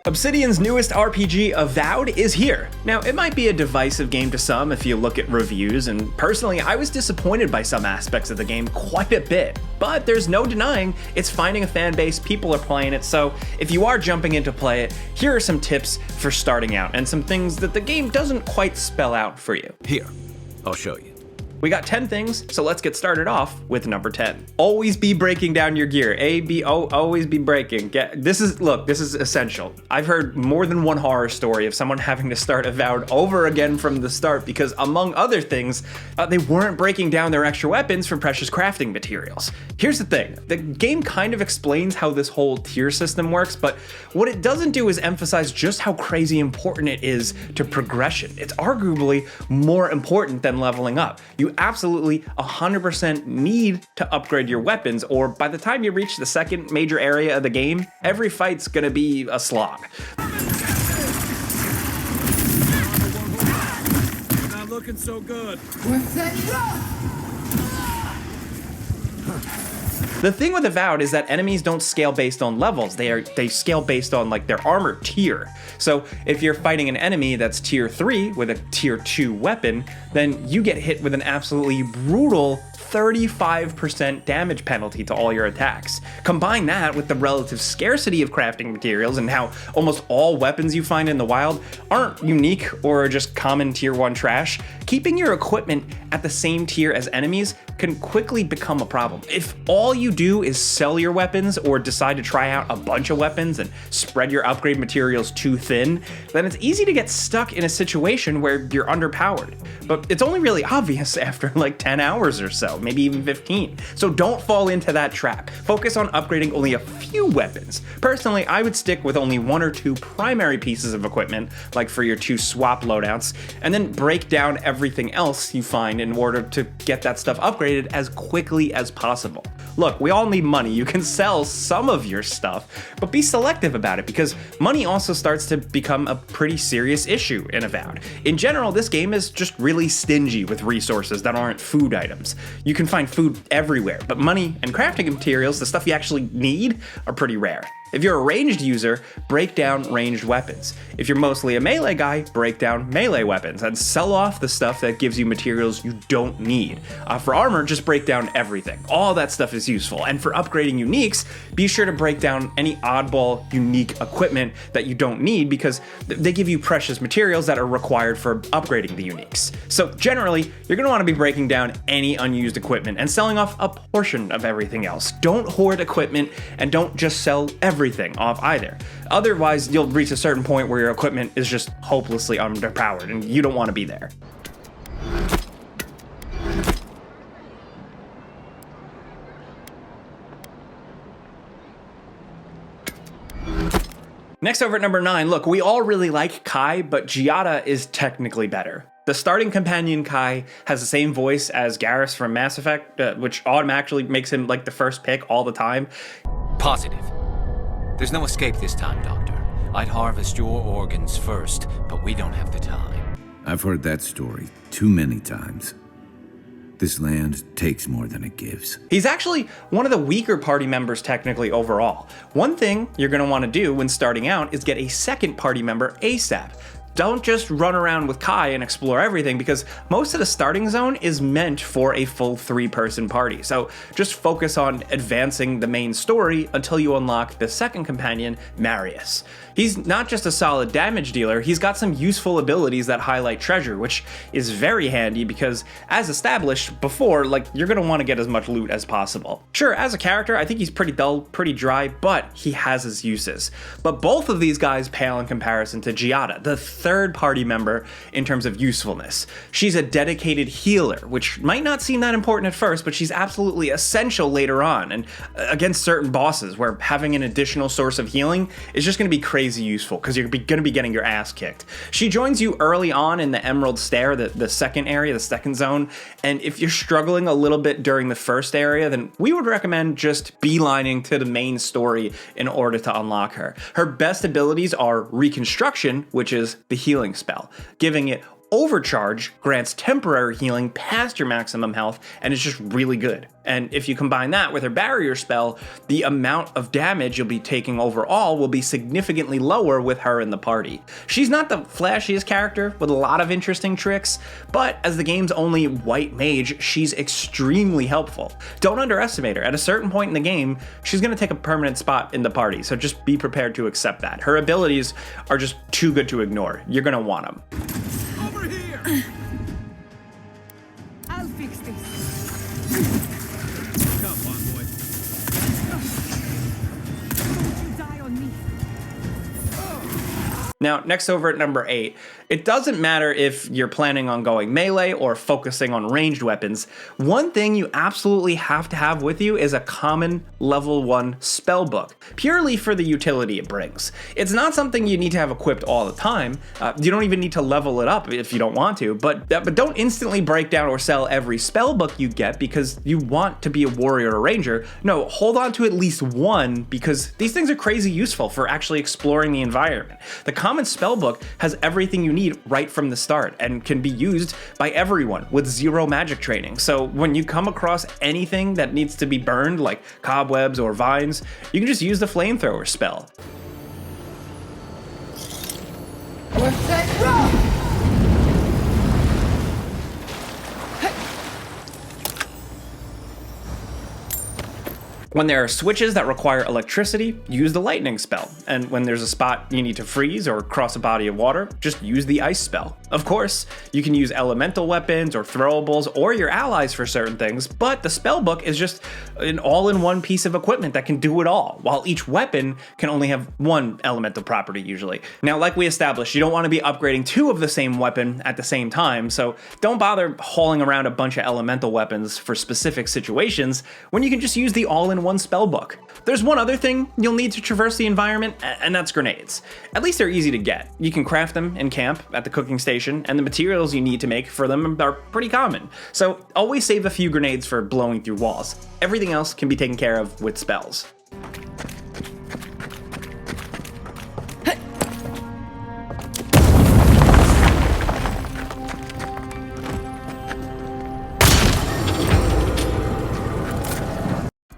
Obsidian's newest RPG, Avowed, is here. Now, it might be a divisive game to some if you look at reviews, and personally, I was disappointed by some aspects of the game quite a bit. But there's no denying it's finding a fan base, people are playing it, so if you are jumping in to play it, here are some tips for starting out, and some things that the game doesn't quite spell out for you. Here, I'll show you. We got 10 things, so let's get started off with number 10. Always be breaking down your gear. always be breaking. This is essential. I've heard more than one horror story of someone having to start Avowed over again from the start because, among other things, they weren't breaking down their extra weapons for precious crafting materials. Here's the thing. The game kind of explains how this whole tier system works, but what it doesn't do is emphasize just how crazy important it is to progression. It's arguably more important than leveling up. You absolutely 100% need to upgrade your weapons, or by the time you reach the second major area of the game, every fight's gonna be a slog. Not looking so good. The thing with Avowed is that enemies don't scale based on levels, they scale based on like their armor tier. So if you're fighting an enemy that's tier 3 with a tier 2 weapon, then you get hit with an absolutely brutal 35% damage penalty to all your attacks. Combine that with the relative scarcity of crafting materials and how almost all weapons you find in the wild aren't unique or just common tier 1 trash, keeping your equipment at the same tier as enemies can quickly become a problem. If all you do is sell your weapons or decide to try out a bunch of weapons and spread your upgrade materials too thin, then it's easy to get stuck in a situation where you're underpowered. But it's only really obvious after like 10 hours or so, maybe even 15. So don't fall into that trap. Focus on upgrading only a few weapons. Personally, I would stick with only 1 or 2 primary pieces of equipment, like for your 2 swap loadouts, and then break down everything else you find in order to get that stuff upgraded as quickly as possible. Look, we all need money. You can sell some of your stuff, but be selective about it because money also starts to become a pretty serious issue in Avowed. In general, this game is just really stingy with resources that aren't food items. You can find food everywhere, but money and crafting materials, the stuff you actually need, are pretty rare. If you're a ranged user, break down ranged weapons. If you're mostly a melee guy, break down melee weapons and sell off the stuff that gives you materials you don't need. For armor, just break down everything. All that stuff is useful. And for upgrading uniques, be sure to break down any oddball unique equipment that you don't need because they give you precious materials that are required for upgrading the uniques. So generally, you're going to want to be breaking down any unused equipment and selling off a portion of everything else. Don't hoard equipment and don't just sell everything off either. Otherwise, you'll reach a certain point where your equipment is just hopelessly underpowered and you don't want to be there. Next, over at number 9, look, we all really like Kai, but Giada is technically better. The starting companion Kai has the same voice as Garrus from Mass Effect, which automatically makes him like the first pick all the time. Positive. There's no escape this time, Doctor. I'd harvest your organs first, but we don't have the time. I've heard that story too many times. This land takes more than it gives. He's actually one of the weaker party members technically overall. One thing you're going to want to do when starting out is get a second party member ASAP. Don't just run around with Kai and explore everything because most of the starting zone is meant for a full 3-person party. So just focus on advancing the main story until you unlock the second companion, Marius. He's not just a solid damage dealer, he's got some useful abilities that highlight treasure, which is very handy because as established before, like you're gonna want to get as much loot as possible. Sure, as a character, I think he's pretty dull, pretty dry, but he has his uses. But both of these guys pale in comparison to Giada, the third party member in terms of usefulness. She's a dedicated healer, which might not seem that important at first, but she's absolutely essential later on and against certain bosses where having an additional source of healing is just going to be crazy useful because you're going to be getting your ass kicked. She joins you early on in the Emerald Stair, the second area, the second zone, and if you're struggling a little bit during the first area, then we would recommend just beelining to the main story in order to unlock her. Her best abilities are Reconstruction, which is the healing spell, giving it Overcharge grants temporary healing past your maximum health and is just really good. And if you combine that with her barrier spell, the amount of damage you'll be taking overall will be significantly lower with her in the party. She's not the flashiest character with a lot of interesting tricks, but as the game's only white mage, she's extremely helpful. Don't underestimate her. At a certain point in the game, she's going to take a permanent spot in the party, so just be prepared to accept that. Her abilities are just too good to ignore. You're going to want them. Over here! I'll fix this. Come on, boy. Don't you die on me. Now, next over at number 8, it doesn't matter if you're planning on going melee or focusing on ranged weapons. One thing you absolutely have to have with you is a common level 1 spell book, purely for the utility it brings. It's not something you need to have equipped all the time. You don't even need to level it up if you don't want to, but don't instantly break down or sell every spell book you get because you want to be a warrior or ranger. No, hold on to at least one because these things are crazy useful for actually exploring the environment. The common spell book has everything you need right from the start and can be used by everyone with 0 magic training. So when you come across anything that needs to be burned, like cobwebs or vines, you can just use the flamethrower spell. When there are switches that require electricity, use the lightning spell. And when there's a spot you need to freeze or cross a body of water, just use the ice spell. Of course, you can use elemental weapons or throwables or your allies for certain things, but the spellbook is just an all-in-one piece of equipment that can do it all, while each weapon can only have one elemental property usually. Now, like we established, you don't want to be upgrading 2 of the same weapon at the same time, so don't bother hauling around a bunch of elemental weapons for specific situations when you can just use the all-in-one spellbook. There's one other thing you'll need to traverse the environment, and that's grenades. At least they're easy to get. You can craft them in camp at the cooking station, and the materials you need to make for them are pretty common. So always save a few grenades for blowing through walls. Everything else can be taken care of with spells.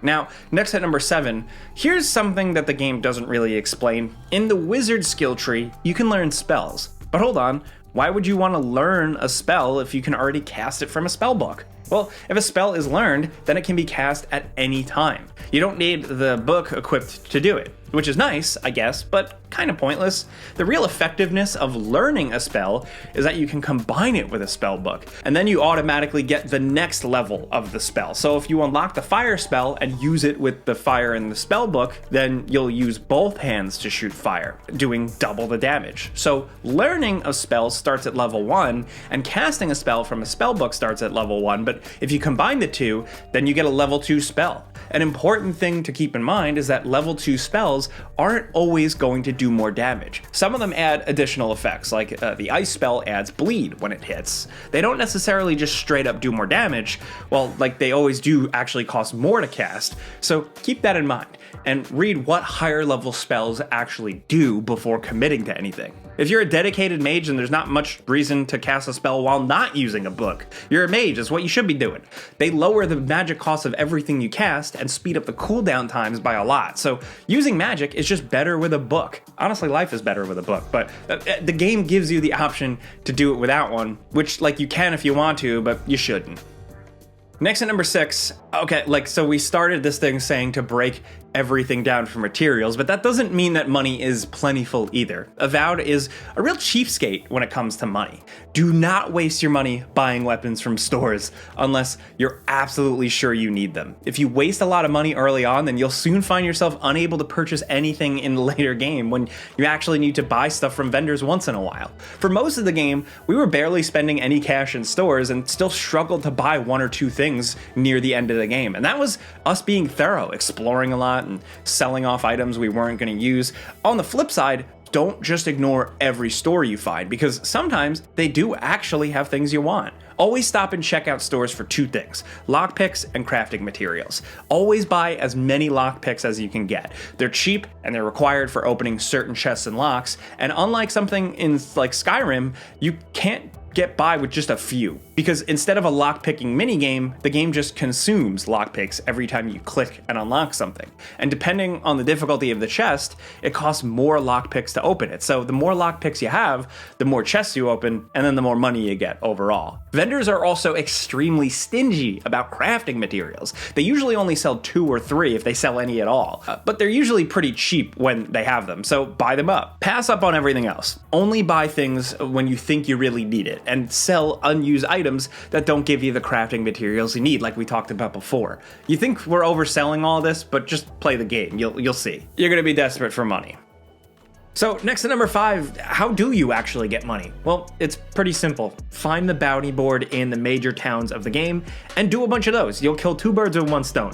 Now, next at number 7, here's something that the game doesn't really explain. In the wizard skill tree, you can learn spells. But hold on, why would you want to learn a spell if you can already cast it from a spell book? Well, if a spell is learned, then it can be cast at any time. You don't need the book equipped to do it, which is nice, I guess, but kind of pointless. The real effectiveness of learning a spell is that you can combine it with a spell book, and then you automatically get the next level of the spell. So if you unlock the fire spell and use it with the fire in the spell book, then you'll use both hands to shoot fire, doing double the damage. So learning a spell starts at level 1, and casting a spell from a spell book starts at level 1, but if you combine the two, then you get a level 2 spell. An important thing to keep in mind is that level 2 spells aren't always going to do more damage. Some of them add additional effects, like the ice spell adds bleed when it hits. They don't necessarily just straight up do more damage, well, like they always do actually cost more to cast, so keep that in mind, and read what higher level spells actually do before committing to anything. If you're a dedicated mage and there's not much reason to cast a spell while not using a book, you're a mage, is what you should be doing. They lower the magic cost of everything you cast and speed up the cooldown times by a lot, so using magic is just better with a book. Honestly, life is better with a book, but the game gives you the option to do it without one, which, like, you can if you want to, but you shouldn't. Next at number 6, okay, so we started this thing saying to break everything down for materials, but that doesn't mean that money is plentiful either. Avowed is a real cheapskate when it comes to money. Do not waste your money buying weapons from stores unless you're absolutely sure you need them. If you waste a lot of money early on, then you'll soon find yourself unable to purchase anything in the later game when you actually need to buy stuff from vendors once in a while. For most of the game, we were barely spending any cash in stores and still struggled to buy 1 or 2 things near the end of the game. And that was us being thorough, exploring a lot, and selling off items we weren't going to use. On the flip side, don't just ignore every store you find, because sometimes they do actually have things you want. Always stop and check out stores for 2 things: lockpicks and crafting materials. Always buy as many lockpicks as you can get. They're cheap and they're required for opening certain chests and locks, and unlike something in like Skyrim, you can't get by with just a few, because instead of a lockpicking minigame, the game just consumes lockpicks every time you click and unlock something. And depending on the difficulty of the chest, it costs more lockpicks to open it. So the more lockpicks you have, the more chests you open, and then the more money you get overall. Vendors are also extremely stingy about crafting materials. They usually only sell 2 or 3 if they sell any at all, but they're usually pretty cheap when they have them, so buy them up. Pass up on everything else. Only buy things when you think you really need it, and sell unused items that don't give you the crafting materials you need, like we talked about before. You think we're overselling all this, but just play the game, you'll see. You're gonna be desperate for money. So next to number 5, how do you actually get money? Well, it's pretty simple. Find the bounty board in the major towns of the game and do a bunch of those. You'll kill 2 birds with 1 stone.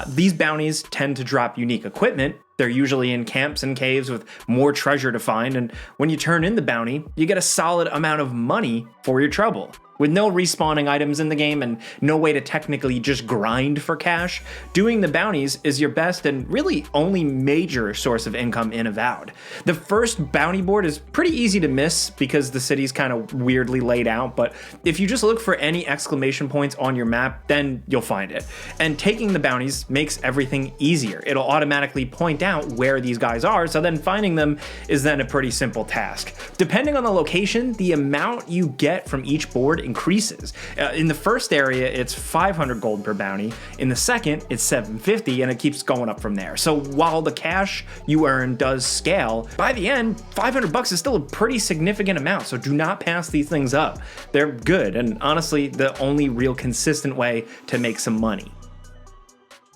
These bounties tend to drop unique equipment. They're usually in camps and caves with more treasure to find, and when you turn in the bounty, you get a solid amount of money for your trouble. With no respawning items in the game and no way to technically just grind for cash, doing the bounties is your best and really only major source of income in Avowed. The first bounty board is pretty easy to miss because the city's kind of weirdly laid out, but if you just look for any exclamation points on your map, then you'll find it. And taking the bounties makes everything easier. It'll automatically point out where these guys are, so then finding them is then a pretty simple task. Depending on the location, the amount you get from each board increases. In the first area, it's 500 gold per bounty. In the second, it's 750, and it keeps going up from there. So while the cash you earn does scale, by the end, 500 bucks is still a pretty significant amount, so do not pass these things up. They're good, and honestly, the only real consistent way to make some money.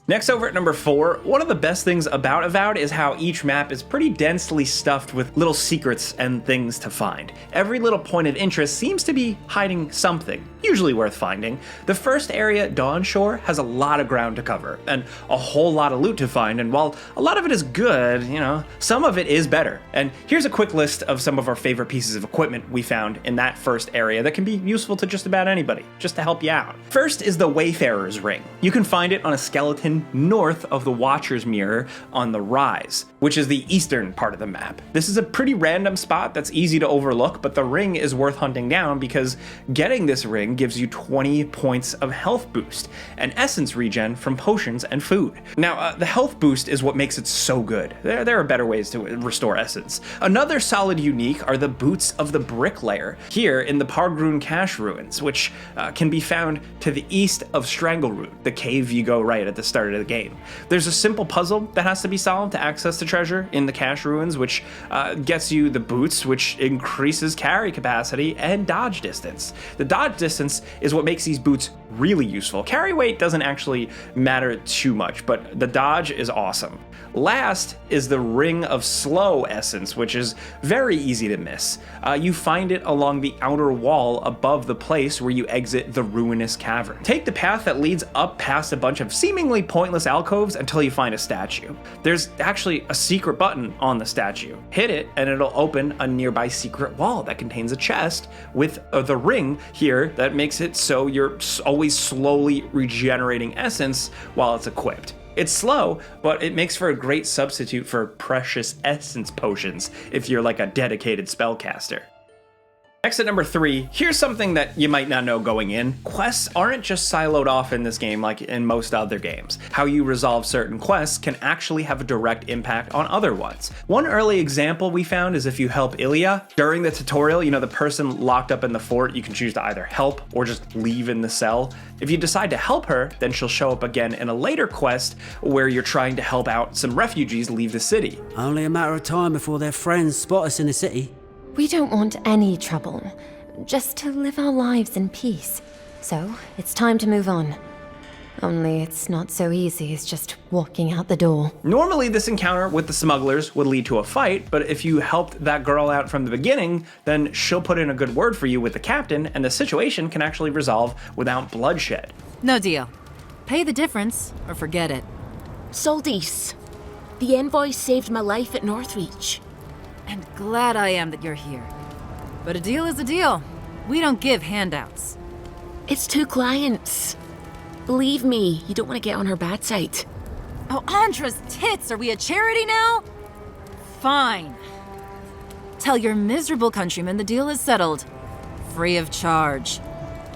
Next, over at number 4, one of the best things about Avowed is how each map is pretty densely stuffed with little secrets and things to find. Every little point of interest seems to be hiding something, usually worth finding. The first area, Dawn Shore, has a lot of ground to cover and a whole lot of loot to find, and while a lot of it is good, some of it is better. And here's a quick list of some of our favorite pieces of equipment we found in that first area that can be useful to just about anybody, just to help you out. First is the Wayfarer's Ring. You can find it on a skeleton north of the Watcher's Mirror on the Rise, which is the eastern part of the map. This is a pretty random spot that's easy to overlook, but the ring is worth hunting down because getting this ring gives you 20 points of health boost and essence regen from potions and food. Now, the health boost is what makes it so good. There are better ways to restore essence. Another solid unique are the boots of the Bricklayer here in the Pargrun Cache Ruins, which can be found to the east of Strangleroot, the cave you go right at the start of the game. There's a simple puzzle that has to be solved to access the treasure in the Cache Ruins, which gets you the boots, which increases carry capacity and dodge distance. The dodge distance is what makes these boots really useful. Carry weight doesn't actually matter too much, but the dodge is awesome. Last is the Ring of Slow essence, which is very easy to miss. You find it along the outer wall above the place where you exit the ruinous cavern. Take the path that leads up past a bunch of seemingly pointless alcoves until you find a statue. There's actually a secret button on the statue. Hit it and it'll open a nearby secret wall that contains a chest with the ring here that makes it so you're always slowly regenerating essence while it's equipped. It's slow, but it makes for a great substitute for precious essence potions if you're like a dedicated spellcaster. Next at number 3, here's something that you might not know going in. Quests aren't just siloed off in this game like in most other games. How you resolve certain quests can actually have a direct impact on other ones. One early example we found is if you help Ilya. During the tutorial, the person locked up in the fort, you can choose to either help or just leave in the cell. If you decide to help her, then she'll show up again in a later quest where you're trying to help out some refugees leave the city. Only a matter of time before their friends spot us in the city. We don't want any trouble, just to live our lives in peace. So, it's time to move on. Only it's not so easy as just walking out the door. Normally, this encounter with the smugglers would lead to a fight, but if you helped that girl out from the beginning, then she'll put in a good word for you with the captain, and the situation can actually resolve without bloodshed. No deal. Pay the difference, or forget it. Soldice, the envoy saved my life at Northreach. And glad I am that you're here. But a deal is a deal. We don't give handouts. It's 2 clients. Believe me, you don't want to get on her bad side. Oh, Andra's tits! Are we a charity now? Fine. Tell your miserable countrymen the deal is settled. free of charge.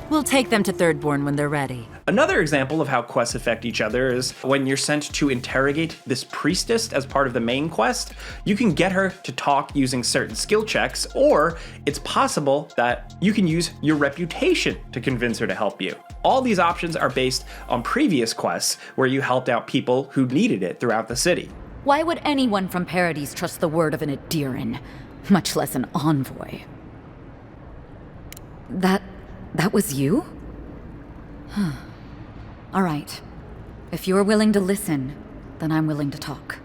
We'll take them to Thirdborn when they're ready. Another example of how quests affect each other is when you're sent to interrogate this priestess as part of the main quest. You can get her to talk using certain skill checks, or it's possible that you can use your reputation to convince her to help you. All these options are based on previous quests where you helped out people who needed it throughout the city. Why would anyone from Paradise trust the word of an Adiran, much less an envoy? That was you? Huh. All right. If you're willing to listen, then I'm willing to talk.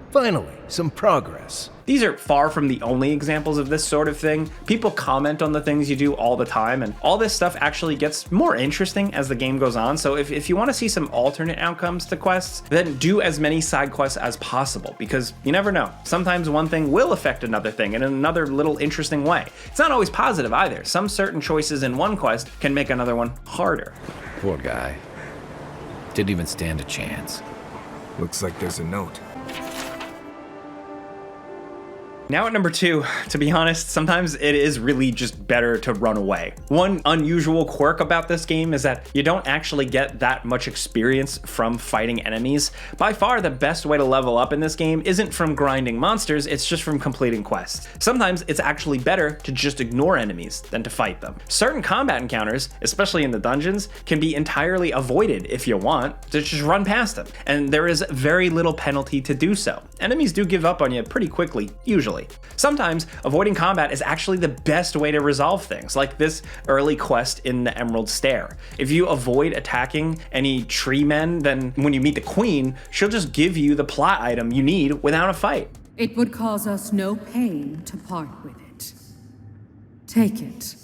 Finally, some progress. These are far from the only examples of this sort of thing. People comment on the things you do all the time, and all this stuff actually gets more interesting as the game goes on. So if you want to see some alternate outcomes to quests, then do as many side quests as possible, because you never know. Sometimes one thing will affect another thing in another little interesting way. It's not always positive either. Some certain choices in one quest can make another one harder. Poor guy. Didn't even stand a chance. Looks like there's a note. Now at number 2, to be honest, sometimes it is really just better to run away. One unusual quirk about this game is that you don't actually get that much experience from fighting enemies. By far, the best way to level up in this game isn't from grinding monsters, it's just from completing quests. Sometimes it's actually better to just ignore enemies than to fight them. Certain combat encounters, especially in the dungeons, can be entirely avoided if you want, to just run past them, and there is very little penalty to do so. Enemies do give up on you pretty quickly, usually. Sometimes avoiding combat is actually the best way to resolve things, like this early quest in the Emerald Stair. If you avoid attacking any tree men, then when you meet the queen, she'll just give you the plot item you need without a fight. It would cause us no pain to part with it. Take it,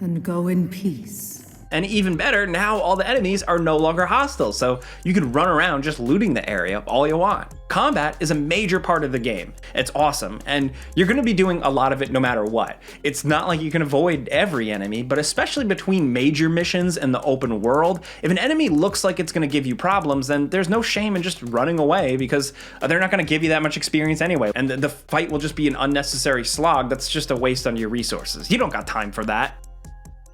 and go in peace. And even better, now all the enemies are no longer hostile, so you can run around just looting the area all you want. Combat is a major part of the game. It's awesome, and you're going to be doing a lot of it no matter what. It's not like you can avoid every enemy, but especially between major missions and the open world, if an enemy looks like it's going to give you problems, then there's no shame in just running away, because they're not going to give you that much experience anyway, and the fight will just be an unnecessary slog that's just a waste on your resources. You don't got time for that.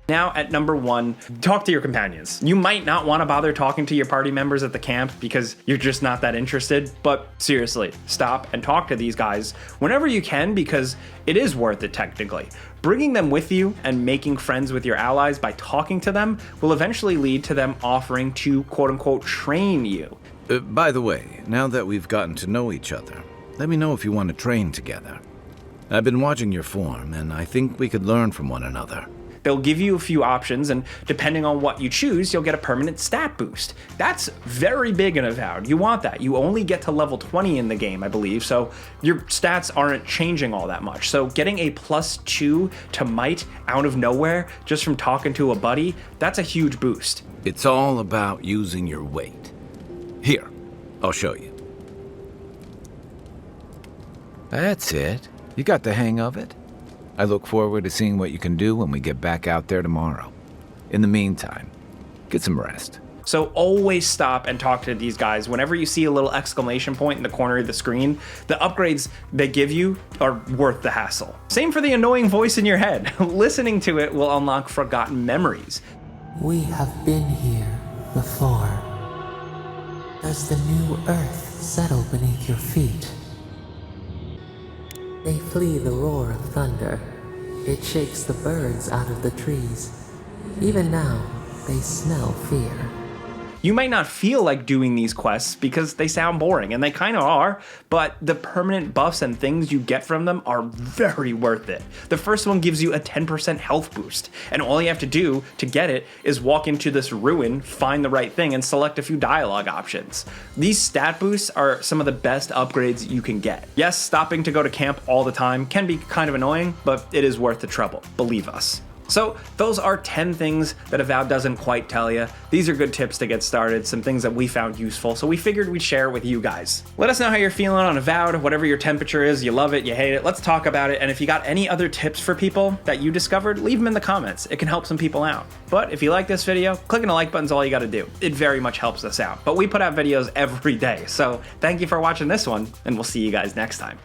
Now at number 1, talk to your companions. You might not want to bother talking to your party members at the camp because you're just not that interested, but seriously, stop and talk to these guys whenever you can, because it is worth it technically. Bringing them with you and making friends with your allies by talking to them will eventually lead to them offering to quote-unquote train you. By the way, now that we've gotten to know each other, let me know if you want to train together. I've been watching your form, and I think we could learn from one another. They'll give you a few options, and depending on what you choose, you'll get a permanent stat boost. That's very big in Avowed. You want that. You only get to level 20 in the game, I believe, so your stats aren't changing all that much. So getting a +2 to might out of nowhere just from talking to a buddy, that's a huge boost. It's all about using your weight. Here, I'll show you. That's it. You got the hang of it. I look forward to seeing what you can do when we get back out there tomorrow. In the meantime, get some rest. So always stop and talk to these guys. Whenever you see a little exclamation point in the corner of the screen, the upgrades they give you are worth the hassle. Same for the annoying voice in your head. Listening to it will unlock forgotten memories. We have been here before. Does the new earth settle beneath your feet? They flee the roar of thunder. It shakes the birds out of the trees. Even now, they smell fear. You might not feel like doing these quests because they sound boring, and they kind of are, but the permanent buffs and things you get from them are very worth it. The first one gives you a 10% health boost, and all you have to do to get it is walk into this ruin, find the right thing, and select a few dialogue options. These stat boosts are some of the best upgrades you can get. Yes, stopping to go to camp all the time can be kind of annoying, but it is worth the trouble, believe us. So those are 10 things that Avowed doesn't quite tell you. These are good tips to get started, some things that we found useful, so we figured we'd share with you guys. Let us know how you're feeling on Avowed, whatever your temperature is, you love it, you hate it, let's talk about it, and if you got any other tips for people that you discovered, leave them in the comments. It can help some people out. But if you like this video, clicking the like button's all you gotta do. It very much helps us out. But we put out videos every day, so thank you for watching this one, and we'll see you guys next time.